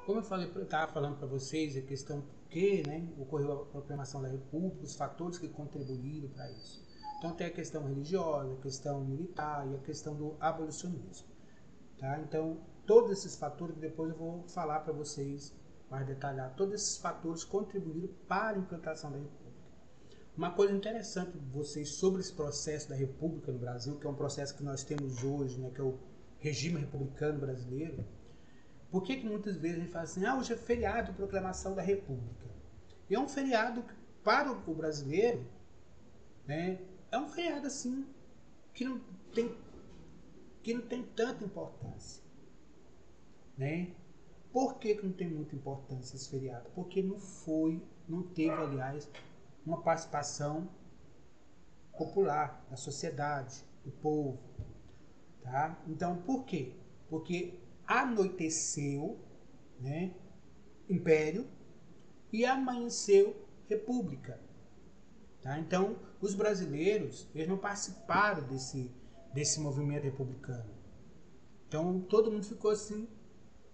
Como eu falei, estava falando para vocês a questão por que, né, ocorreu a proclamação da República, os fatores que contribuíram para isso. Então tem a questão religiosa, a questão militar e a questão do abolicionismo. Tá? Então todos esses fatores, depois eu vou falar para vocês mais detalhar, todos esses fatores contribuíram para a implantação da República. Uma coisa interessante de vocês sobre esse processo da República no Brasil, que é um processo que nós temos hoje, né, que é o regime republicano brasileiro. Por que muitas vezes a gente fala assim, hoje é feriado de proclamação da República? E é um feriado que, para o brasileiro, né, é um feriado assim que não tem tanta importância. Né? Por que não tem muita importância esse feriado? Porque não teve, aliás, uma participação popular da sociedade, do povo. Tá? Então, por quê? Porque anoiteceu, né, Império e amanheceu República. Tá? Então, os brasileiros eles não participaram desse movimento republicano. Então, todo mundo ficou assim,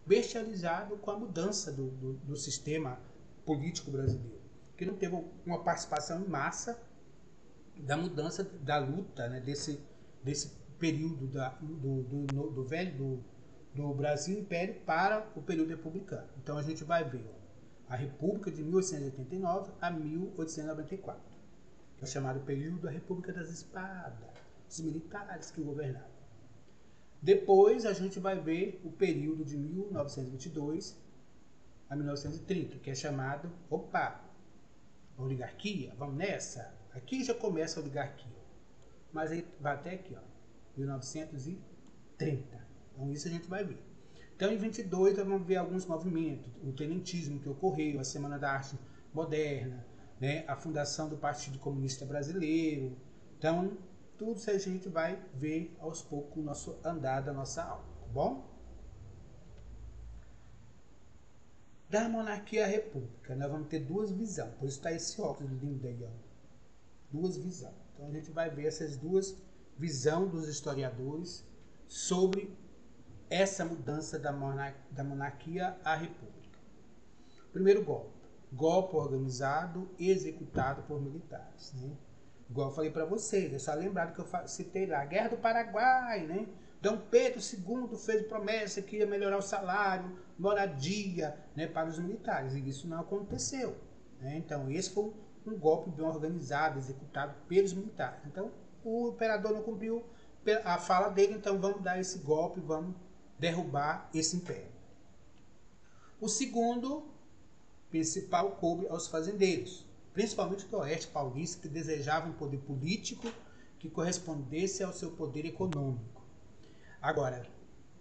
bestializado com a mudança do sistema político brasileiro. Que não teve uma participação em massa da mudança, da luta, né, desse período do Brasil Império para o período republicano. Então a gente vai ver a República de 1889 a 1894, que é o chamado período da República das Espadas, os militares que governavam. Depois a gente vai ver o período de 1922 a 1930, que é chamado, oligarquia, vamos nessa. Aqui já começa a oligarquia, mas aí vai até aqui, 1930. Então isso a gente vai ver. Então em 22 nós vamos ver alguns movimentos, o tenentismo que ocorreu, a Semana da Arte Moderna, né, a fundação do Partido Comunista Brasileiro. Então tudo isso a gente vai ver aos poucos o nosso andar da nossa aula, tá bom? Da monarquia à república, nós vamos ter duas visões, por isso está esse óculos lindo aí, duas visões. Então a gente vai ver essas duas visões dos historiadores sobre essa mudança da monarquia à república. Primeiro golpe organizado e executado por militares, né? Igual eu falei para vocês, é só lembrar que eu citei lá, a Guerra do Paraguai, né? Dom Pedro II fez promessa que ia melhorar o salário, moradia, né, para os militares, e isso não aconteceu. Né? Então esse foi um golpe bem organizado, executado pelos militares. Então o imperador não cumpriu a fala dele, então vamos dar esse golpe, vamos derrubar esse império. O segundo principal coube aos fazendeiros, principalmente do oeste paulista, que desejavam um poder político que correspondesse ao seu poder econômico. Agora,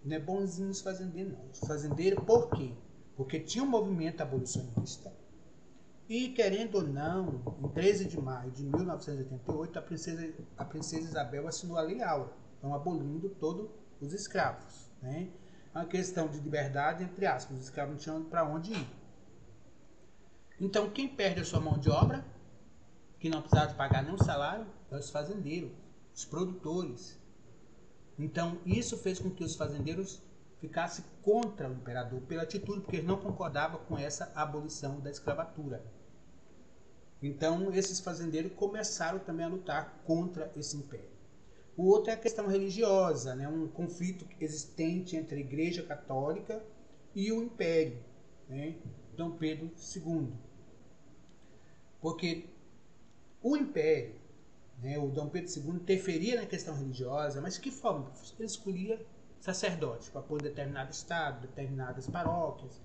não é bonzinho os fazendeiros, não. Os fazendeiros, por quê? Porque tinha um movimento abolicionista e, querendo ou não, em 13 de maio de 1988, a princesa Isabel assinou a Lei Áurea, então abolindo todos os escravos. Né? Uma questão de liberdade, entre aspas, os escravos não tinham para onde ir. Então, quem perde a sua mão de obra, que não precisava pagar nenhum salário, é os fazendeiros, os produtores. Então, isso fez com que os fazendeiros ficassem contra o imperador pela atitude, porque eles não concordavam com essa abolição da escravatura. Então, esses fazendeiros começaram também a lutar contra esse império. O outro é a questão religiosa, né? Um conflito existente entre a Igreja Católica e o Império, né? Dom Pedro II. Porque o Império, né, o Dom Pedro II, interferia na questão religiosa, mas de que forma? Ele escolhia sacerdotes para pôr determinado estado, determinadas paróquias,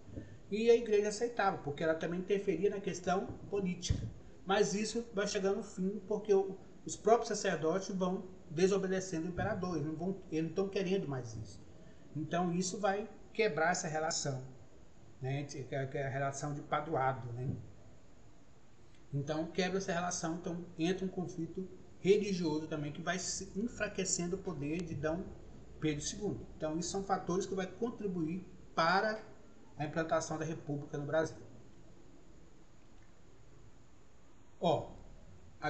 e a igreja aceitava, porque ela também interferia na questão política. Mas isso vai chegar no fim, porque os próprios sacerdotes vão desobedecendo o imperador, eles não estão querendo mais isso. Então isso vai quebrar essa relação, né, que é a relação de paduado, né? Então quebra essa relação, então entra um conflito religioso também que vai enfraquecendo o poder de Dom Pedro II. Então isso são fatores que vai contribuir para a implantação da República no Brasil.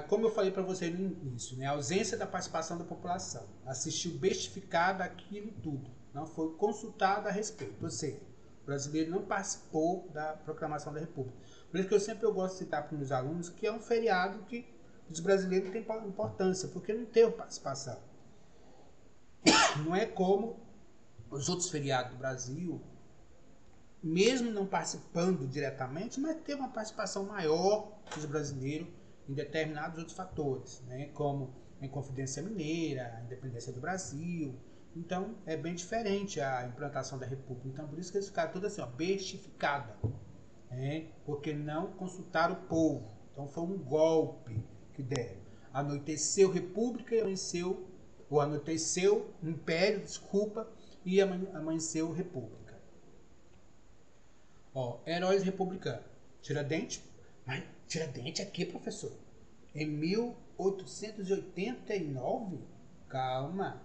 Como eu falei para você no início, né, a ausência da participação da população, assistiu bestificada aquilo tudo, não foi consultada a respeito, ou seja, brasileiro não participou da proclamação da República. Por isso que eu gosto de citar para os meus alunos que é um feriado que os brasileiros têm importância, porque não teve participação. Não é como os outros feriados do Brasil, mesmo não participando diretamente, mas teve uma participação maior dos brasileiros em determinados outros fatores, né? Como a Inconfidência Mineira, a independência do Brasil. Então é bem diferente a implantação da República. Então por isso que eles ficaram todos assim, ó, bestificada, né? Porque não consultaram o povo. Então foi um golpe que deram. Anoiteceu República e anoiteceu Império, desculpa, e amanheceu República. Ó, heróis republicanos. Tiradentes. Mas Tiradentes aqui, professor? Em 1889? Calma.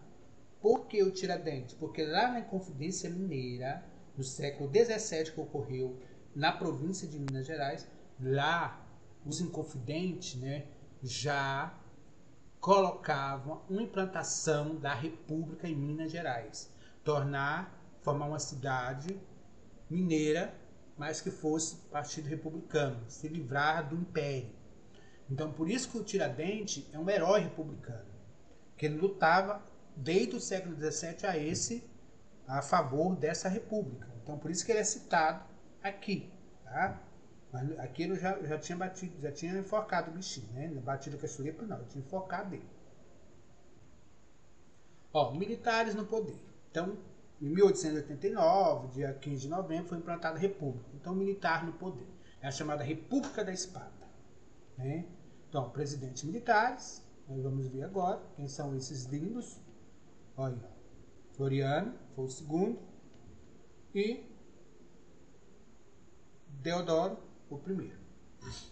Por que o Tiradentes? Porque lá na Inconfidência Mineira, no século XVII, que ocorreu na província de Minas Gerais, lá os inconfidentes, né, já colocavam uma implantação da República em Minas Gerais. Formar uma cidade mineira, mas que fosse partido republicano, se livrar do império. Então, por isso que o Tiradentes é um herói republicano, que ele lutava desde o século XVII a favor dessa república. Então, por isso que ele é citado aqui, tá? Mas aqui ele já tinha batido, já tinha enforcado o bichinho, né? Batido com a churipa, não, eu tinha enforcado ele. Ó, militares no poder. Então, em 1889, dia 15 de novembro, foi implantada a República. Então, militar no poder. É a chamada República da Espada, né? Então, presidentes militares, nós vamos ver agora quem são esses lindos. Olha, Floriano foi o segundo e Deodoro o primeiro.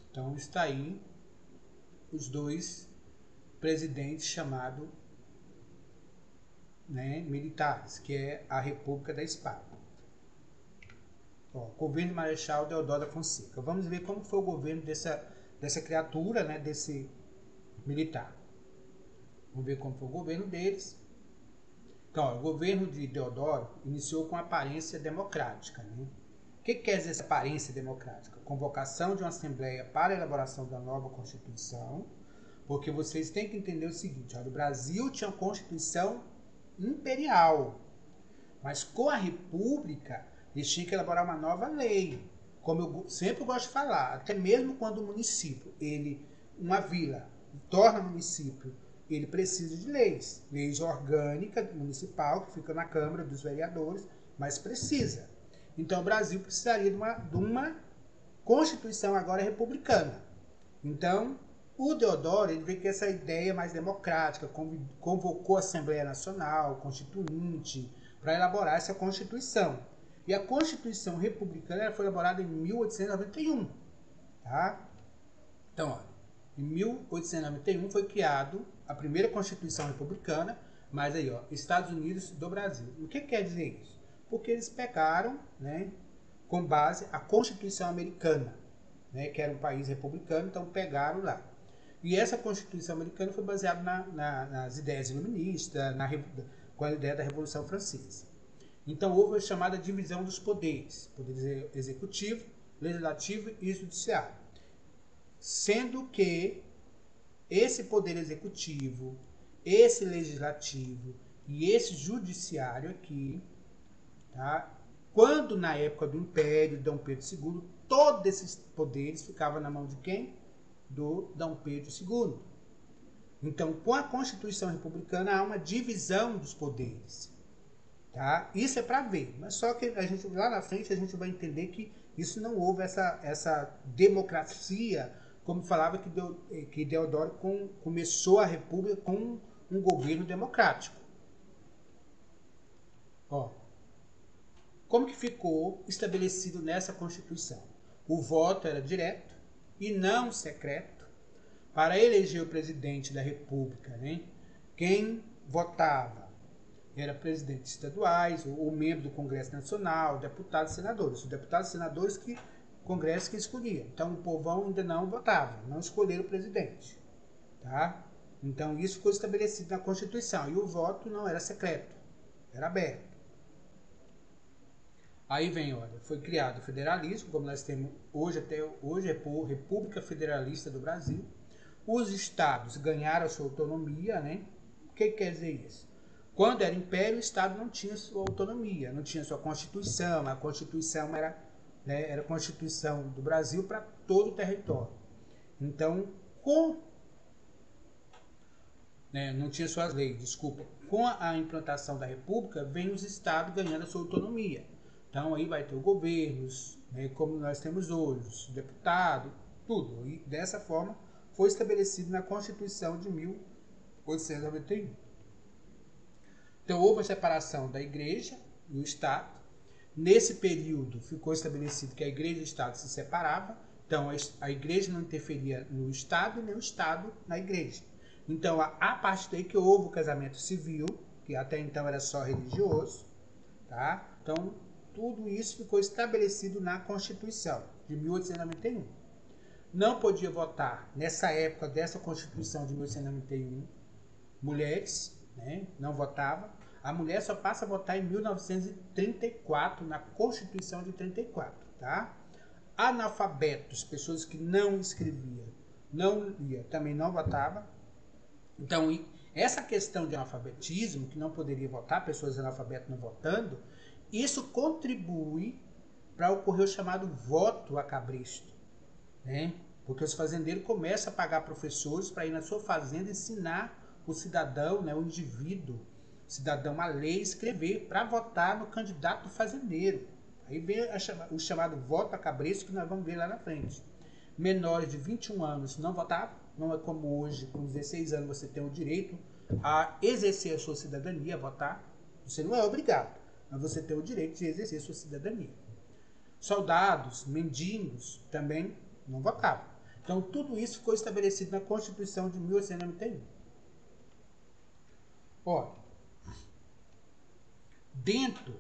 Então, está aí os dois presidentes chamados, né, militares, que é a República da Espada. Ó, governo Marechal Deodoro da Fonseca. Vamos ver como foi o governo dessa criatura, né, desse militar. Vamos ver como foi o governo deles. Então, ó, o governo de Deodoro iniciou com aparência democrática, né? O que quer dizer essa aparência democrática? Convocação de uma assembleia para a elaboração da nova Constituição, porque vocês têm que entender o seguinte, ó, o Brasil tinha uma Constituição imperial, mas com a República eles tinham que elaborar uma nova lei. Como eu sempre gosto de falar, até mesmo quando o município, uma vila, torna município, ele precisa de leis orgânicas municipal, que fica na Câmara dos Vereadores, mas precisa. Então o Brasil precisaria de uma Constituição agora republicana. Então, o Deodoro, ele vê que essa ideia mais democrática, convocou a Assembleia Nacional, Constituinte, para elaborar essa Constituição. E a Constituição Republicana foi elaborada em 1891. Tá? Então, ó, em 1891 foi criado a primeira Constituição Republicana, mas aí, ó, Estados Unidos do Brasil. O que quer dizer isso? Porque eles pegaram, né, com base a Constituição Americana, né, que era um país republicano, então pegaram lá. E essa Constituição Americana foi baseada nas ideias iluministas, com a ideia da Revolução Francesa. Então houve a chamada divisão dos poderes, poder executivo, legislativo e judiciário. Sendo que esse poder executivo, esse legislativo e esse judiciário aqui, tá? Quando na época do Império, Dom Pedro II, todos esses poderes ficavam na mão de quem? Do Dom Pedro II. Então, com a Constituição Republicana, há uma divisão dos poderes. Tá? Isso é para ver, mas só que lá na frente a gente vai entender que isso não houve essa democracia, como falava que Deodoro começou a República com um governo democrático. Ó, como que ficou estabelecido nessa Constituição? O voto era direto e não secreto. Para eleger o presidente da República, né? Quem votava era presidentes estaduais, ou membro do Congresso Nacional, deputados e senadores. Os deputados e senadores que o Congresso que escolhia. Então o povão ainda não votava, não escolheram o presidente. Tá? Então isso ficou estabelecido na Constituição. E o voto não era secreto, era aberto. Aí vem, olha, foi criado o federalismo, como nós temos hoje, até hoje, República Federalista do Brasil. Os estados ganharam a sua autonomia, né? O que quer dizer isso? Quando era império, o estado não tinha sua autonomia, não tinha sua constituição. A constituição era, né, era a constituição do Brasil para todo o território. Então, não tinha suas leis, desculpa. Com a implantação da república, vem os estados ganhando a sua autonomia. Então aí vai ter os governos, né, como nós temos hoje, os deputados, tudo. E dessa forma foi estabelecido na Constituição de 1891. Então houve a separação da igreja e o Estado. Nesse período ficou estabelecido que a igreja e o Estado se separavam. Então a igreja não interferia no Estado e nem o Estado na igreja. Então a partir daí que houve o casamento civil, que até então era só religioso, tá? Então tudo isso ficou estabelecido na Constituição de 1891. Não podia votar nessa época dessa Constituição de 1891 mulheres, né? Não votavam. A mulher só passa a votar em 1934, na Constituição de 34, tá? Analfabetos, pessoas que não escreviam, não lia, também não votavam. Então, essa questão de analfabetismo, que não poderia votar, pessoas analfabetas não votando, isso contribui para ocorrer o chamado voto a cabresto, né? Porque os fazendeiros começam a pagar professores para ir na sua fazenda ensinar o cidadão, né, o indivíduo, o cidadão a ler e escrever para votar no candidato fazendeiro. Aí vem o chamado voto a cabresto, que nós vamos ver lá na frente. Menores de 21 anos não votavam, não é como hoje, com 16 anos você tem o direito a exercer a sua cidadania, a votar. Você não é obrigado, mas você tem o direito de exercer a sua cidadania. Soldados, mendigos também não votavam. Então tudo isso ficou estabelecido na Constituição de 1891. Olha, dentro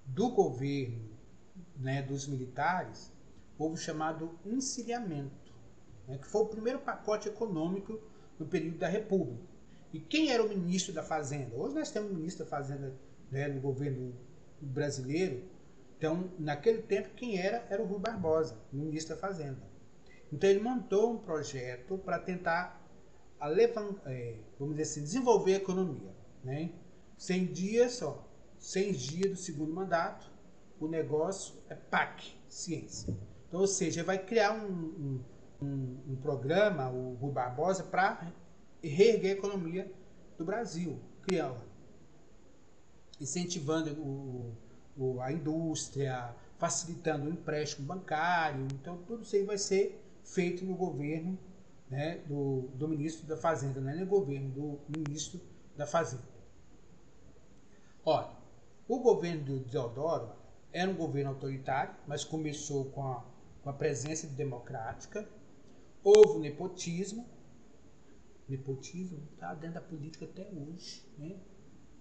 do governo, né, dos militares, houve o chamado encilhamento, né, que foi o primeiro pacote econômico no período da República. E quem era o ministro da Fazenda? Hoje nós temos o ministro da Fazenda, né, no governo brasileiro. Então, naquele tempo, quem era o Rui Barbosa, o ministro da Fazenda. Então, ele montou um projeto para tentar vamos dizer assim, desenvolver a economia, né? 100 dias do segundo mandato, o negócio é PAC, ciência. Então, ou seja, vai criar um programa, o Rui Barbosa, para reerguer a economia do Brasil, incentivando a indústria, facilitando o empréstimo bancário. Então, tudo isso aí vai ser feito no governo, né, do ministro da Fazenda, não é nem governo, do ministro da Fazenda. Olha, o governo do Deodoro era um governo autoritário, mas começou com a presença democrática. Houve nepotismo está dentro da política até hoje, né?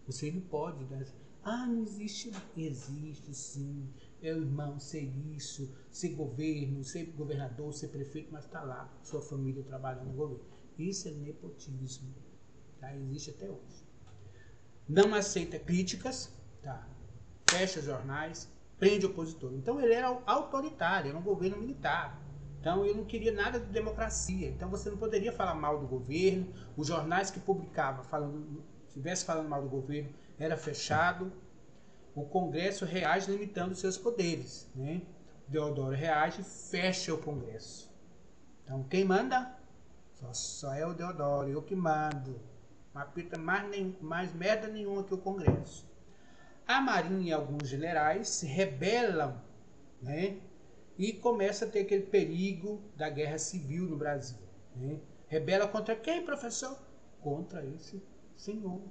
Você não pode, né? Não existe. Existe, sim. É o irmão ser isso, ser governo, ser governador, ser prefeito, mas está lá, sua família trabalhando no governo. Isso é nepotismo, tá? Existe até hoje. Não aceita críticas, tá? Fecha jornais, prende opositor. Então ele era autoritário, era um governo militar. Então ele não queria nada de democracia. Então você não poderia falar mal do governo. Os jornais que publicavam estivesse falando mal do governo, era fechado. O Congresso reage limitando seus poderes, né? Deodoro reage e fecha o Congresso. Então quem manda? Só é o Deodoro, eu que mando. Não apita mais merda nenhuma que o Congresso. A Marinha e alguns generais se rebelam, né? E começa a ter aquele perigo da guerra civil no Brasil, né? Rebela contra quem, professor? Contra esse senhor,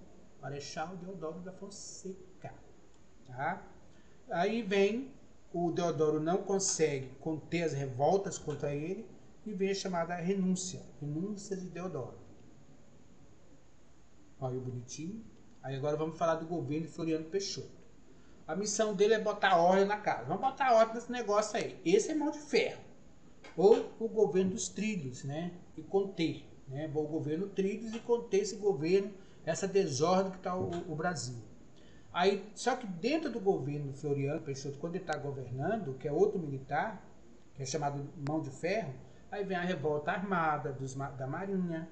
Marechal Deodoro da Fonseca. Tá? Aí vem, o Deodoro não consegue conter as revoltas contra ele e vem a chamada renúncia de Deodoro. Olha o bonitinho. Aí agora vamos falar do governo de Floriano Peixoto. A missão dele é botar ordem na casa. Vamos botar ordem nesse negócio aí. Esse é mão de ferro. Ou o governo dos trilhos, né? E conter, né? O governo trilhos e conter esse governo, essa desordem que está o Brasil. Aí, só que dentro do governo Floriano Peixoto, quando ele está governando, que é outro militar, que é chamado Mão de Ferro, aí vem a revolta armada da Marinha,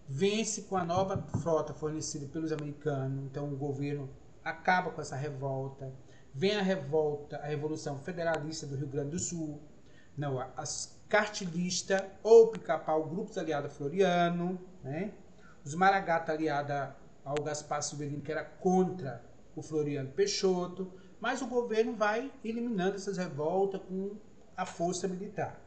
vence com a nova frota fornecida pelos americanos, então o governo acaba com essa revolta, vem a revolta, a Revolução Federalista do Rio Grande do Sul, não, as cartilistas ou pica-pau, grupos aliados a Floriano, né? Os Maragata aliados ao Gaspar Silveirino, que era contra o Floriano Peixoto, mas o governo vai eliminando essas revoltas com a força militar.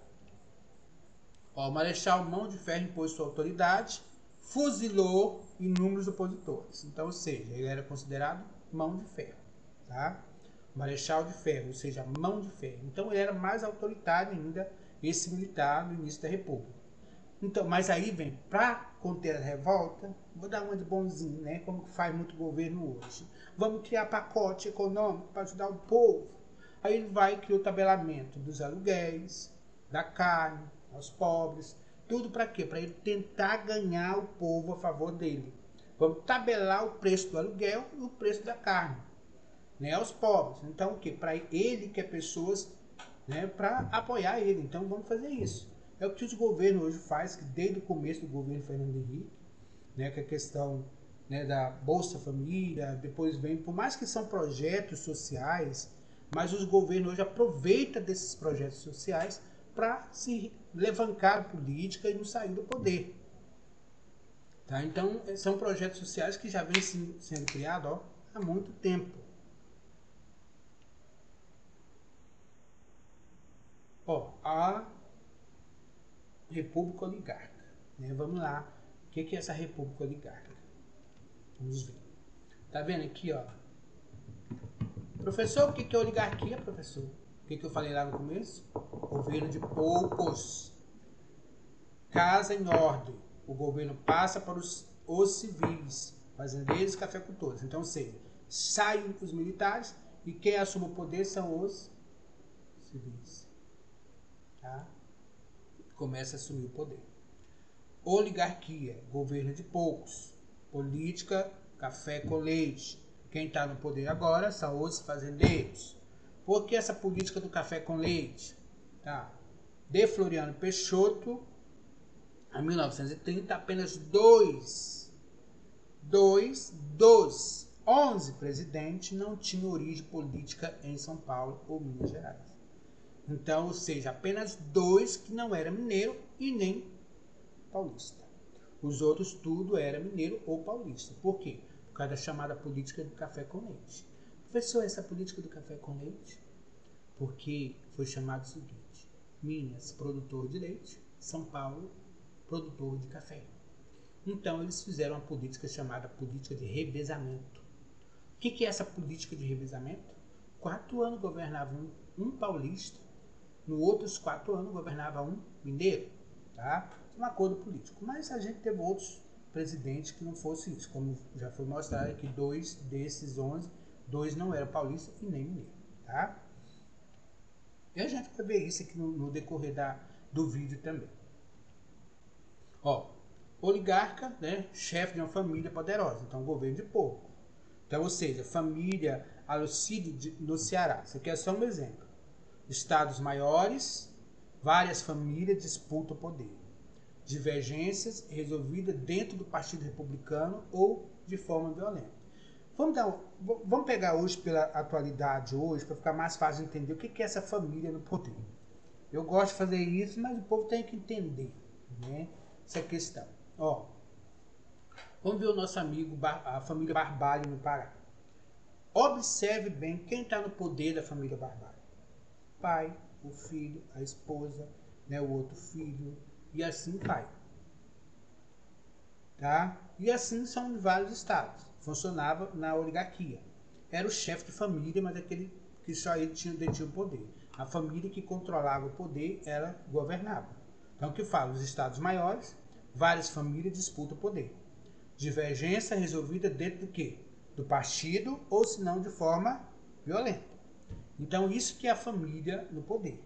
O Marechal Mão de Ferro impôs sua autoridade, fuzilou inúmeros opositores. Então, ou seja, ele era considerado Mão de Ferro, tá? Marechal de Ferro, ou seja, Mão de Ferro. Então, ele era mais autoritário ainda, esse militar no início da República. Então, mas aí vem, para conter a revolta, vou dar uma de bonzinho, né? Como faz muito governo hoje. Vamos criar pacote econômico para ajudar o povo. Aí ele vai criar o tabelamento dos aluguéis, da carne, aos pobres. Tudo para quê? Para ele tentar ganhar o povo a favor dele. Vamos tabelar o preço do aluguel e o preço da carne, né, aos pobres. Então, o quê? Para ele quer pessoas, né, para apoiar ele. Então, vamos fazer isso. É o que os governos hoje fazem, que desde o começo do governo Fernando Henrique, né, que é a questão, né, da Bolsa Família, depois vem, por mais que são projetos sociais, mas os governos hoje aproveitam desses projetos sociais para se levantar a política e não sair do poder. Tá? Então, são projetos sociais que já vêm sendo criados, ó, há muito tempo. Ó, a República Oligárquica, né? Vamos lá. O que é essa República Oligárquica? Vamos ver. Tá vendo aqui, ó? Professor, o que é oligarquia, professor? O que eu falei lá no começo? Governo de poucos. Casa em ordem. O governo passa para os civis, fazendeiros e cafeicultores. Então, ou seja, saem os militares e quem assume o poder são os civis. Tá? Começa a assumir o poder. Oligarquia, governo de poucos. Política, café com leite. Quem está no poder agora são os fazendeiros. Por que essa política do café com leite? Tá? De Floriano Peixoto, em 1930, apenas dois dos 11 presidentes não tinham origem política em São Paulo ou Minas Gerais. Então, ou seja, apenas 2 que não eram mineiro e nem paulista. Os outros tudo era mineiro ou paulista. Por quê? Por causa da chamada política do café com leite. Professor, essa política do café com leite? Porque foi chamado o seguinte: Minas, produtor de leite, São Paulo, produtor de café. Então eles fizeram uma política chamada política de revezamento. O que é essa política de revezamento? 4 anos governava um paulista, no outros 4 anos governava um mineiro, tá? Um acordo político. Mas a gente teve outros presidentes que não fosse isso, como já foi mostrado aqui, 2 desses 11, 2 não eram paulistas e nem mineiro, tá? E a gente vai ver isso aqui no decorrer do vídeo também. Ó, oligarca, né, chefe de uma família poderosa, então governo de pouco. Então, ou seja, família Alcide no Ceará. Isso aqui é só um exemplo. Estados maiores, várias famílias disputam o poder. Divergências resolvidas dentro do Partido Republicano ou de forma violenta. Vamos pegar hoje pela atualidade hoje, para ficar mais fácil de entender o que é essa família no poder. Eu gosto de fazer isso, mas o povo tem que entender, né, essa questão. Ó, vamos ver o nosso amigo, a família Barbalho no Pará. Observe bem quem está no poder da família Barbalho. Pai, o filho, a esposa, né, o outro filho, e assim vai. Tá? E assim são em vários estados. Funcionava na oligarquia. Era o chefe de família, mas aquele que só ele detinha o poder. A família que controlava o poder, ela governava. Então, o que fala? Os estados maiores, várias famílias disputam o poder. Divergência resolvida dentro do quê? Do partido, ou se não de forma violenta. Então, isso que é a família no poder.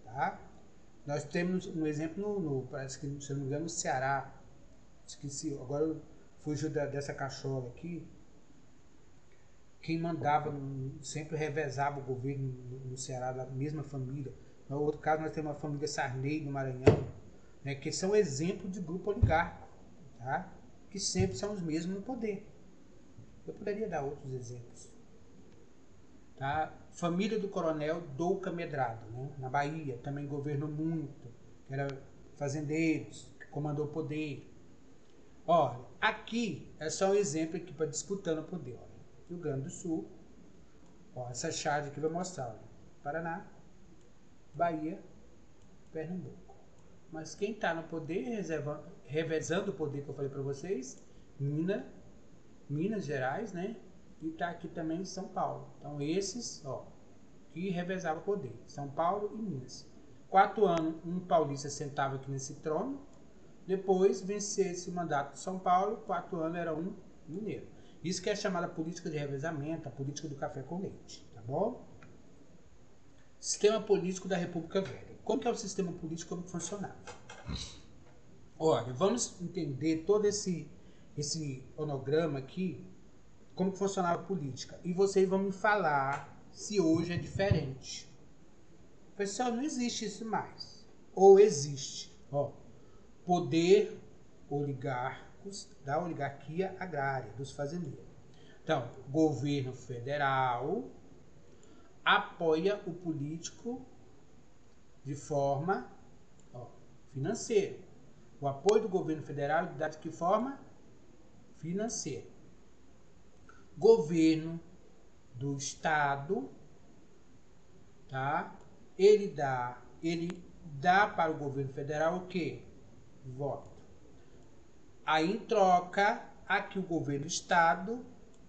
Tá? Nós temos um exemplo, parece que, se não me engano, no Ceará. Esqueci, agora fugiu dessa cachola aqui. quem mandava, sempre revezava o governo no Ceará, da mesma família. No outro caso, nós temos a família Sarney, no Maranhão, né, que são exemplos de grupo oligárquico, tá? Que sempre são os mesmos no poder. Eu poderia dar outros exemplos. Tá? Família do coronel Douca Medrado, né? Na Bahia, também governou muito, que era fazendeiros, que comandou o poder. Olha, aqui é só um exemplo aqui para disputando o poder. Olha. Rio Grande do Sul, ó, essa chave aqui vai mostrar, olha, Paraná, Bahia, Pernambuco. Mas quem está no poder, revezando o poder que eu falei para vocês, Minas Gerais, né? E está aqui também São Paulo. Então esses, ó, que revezavam o poder, São Paulo e Minas. 4 anos, um paulista sentava aqui nesse trono. Depois, vencesse o mandato de São Paulo, 4 anos era um mineiro. Isso que é chamada política de revezamento, a política do café com leite, tá bom? Sistema político da República Velha. Como que é o sistema político, como funcionava? Olha, vamos entender todo esse onograma aqui, como que funcionava a política. E vocês vão me falar se hoje é diferente. Pessoal, não existe isso mais. Ou existe, ó, poder oligárquicos da oligarquia agrária, dos fazendeiros. Então, governo federal apoia o político de forma financeira. O apoio do governo federal é dado de que forma? Financeira. Governo do estado, tá? Ele dá para o governo federal o quê? Voto. Aí, em troca, aqui o governo do estado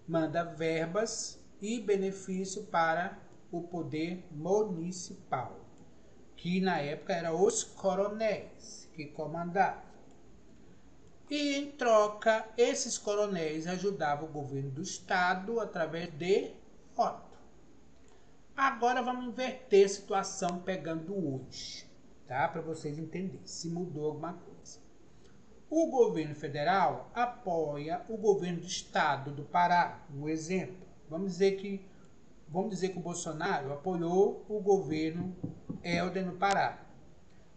manda verbas e benefício para o poder municipal, que na época eram os coronéis que comandavam. E em troca, esses coronéis ajudavam o governo do estado através de voto. Agora vamos inverter a situação pegando hoje, tá? Para vocês entenderem se mudou alguma coisa. O governo federal apoia o governo do estado do Pará. Um exemplo, vamos dizer que o Bolsonaro apoiou o governo Helder no Pará.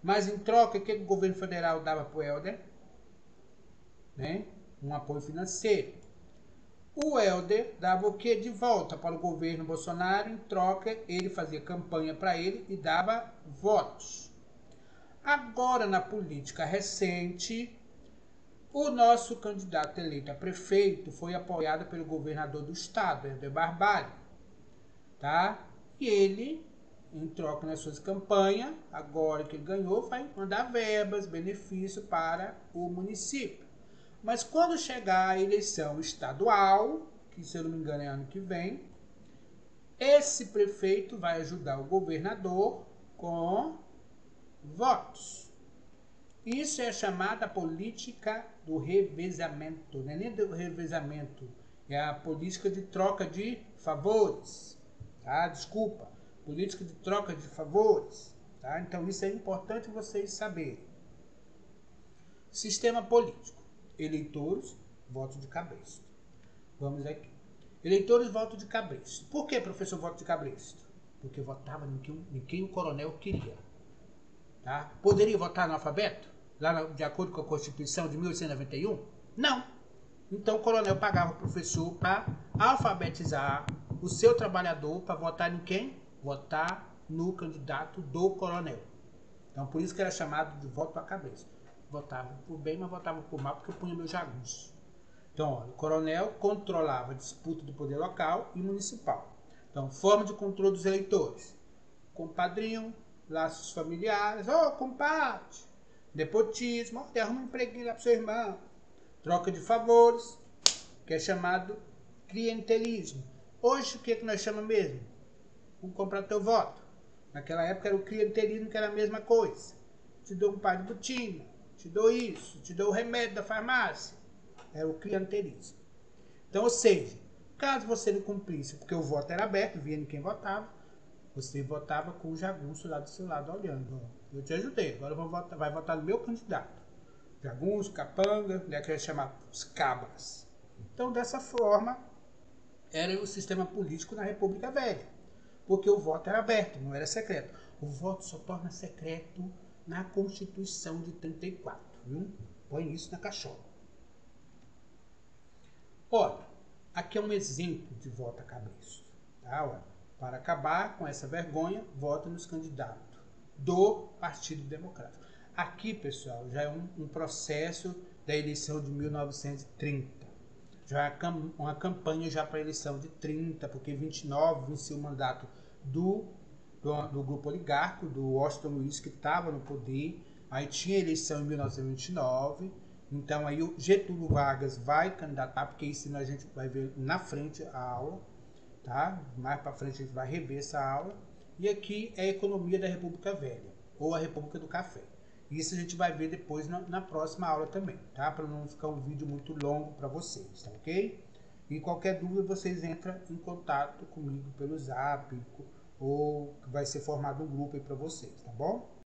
Mas em troca, o que o governo federal dava para o Helder? Né? Um apoio financeiro. O Helder dava o que de volta para o governo Bolsonaro? Em troca, ele fazia campanha para ele e dava votos. Agora, na política recente, o nosso candidato eleito a prefeito foi apoiado pelo governador do estado, Helder Barbalho. Tá? E ele, em troca nas suas campanhas, agora que ele ganhou, vai mandar verbas, benefício para o município. Mas quando chegar a eleição estadual, que se eu não me engano é ano que vem, esse prefeito vai ajudar o governador com votos. Isso é chamada política do revezamento. Não é nem do revezamento, é a política de troca de favores. Tá? Desculpa, política de troca de favores. Tá? Então isso é importante vocês saberem. Sistema político. Eleitores, voto de cabresto. Vamos aqui. Eleitores, voto de cabresto. Por que, professor, voto de cabresto? Porque votava em quem o coronel queria. Tá? Poderia votar no alfabeto? Lá de acordo com a Constituição de 1891? Não. Então o coronel pagava o professor para alfabetizar o seu trabalhador para votar em quem? Votar no candidato do coronel. Então por isso que era chamado de voto a cabresto. Votava por bem, mas votava por mal porque eu punha meu jagunço. Então, olha, o coronel controlava a disputa do poder local e municipal. Então, forma de controle dos eleitores. Compadrinho, laços familiares, compadre, nepotismo, arruma um empreguinho lá pro seu irmão. Troca de favores, que é chamado clientelismo. Hoje, o que nós chamamos mesmo? Vamos comprar teu voto. Naquela época era o clientelismo, que era a mesma coisa. Te dou um par de botina, te dou isso, te dou o remédio da farmácia. É o clientelismo. Então, ou seja, caso você não cumprisse, porque o voto era aberto, via em quem votava, você votava com o jagunço lá do seu lado, olhando. Eu te ajudei, agora vai votar no meu candidato. Jagunço, capanga, né, que é chamado os cabras. Então, dessa forma, era o sistema político na República Velha, porque o voto era aberto, não era secreto. O voto só torna secreto na Constituição de 34, viu? Põe isso na cachola. Olha, aqui é um exemplo de voto a cabresto, tá? Olha, para acabar com essa vergonha, vota nos candidatos do Partido Democrático. Aqui, pessoal, já é um processo da eleição de 1930. Já é uma campanha já para a eleição de 30, porque 29 venceu o mandato do grupo oligárquico, do Washington Luiz, que estava no poder. Aí tinha eleição em 1929. Então aí o Getúlio Vargas vai candidatar, porque isso a gente vai ver na frente a aula, tá? Mais para frente a gente vai rever essa aula. E aqui é a economia da República Velha, ou a República do Café. Isso a gente vai ver depois na próxima aula também, tá? Para não ficar um vídeo muito longo para vocês, tá ok? E qualquer dúvida vocês entram em contato comigo pelo Zap, ou vai ser formado um grupo aí para vocês, tá bom?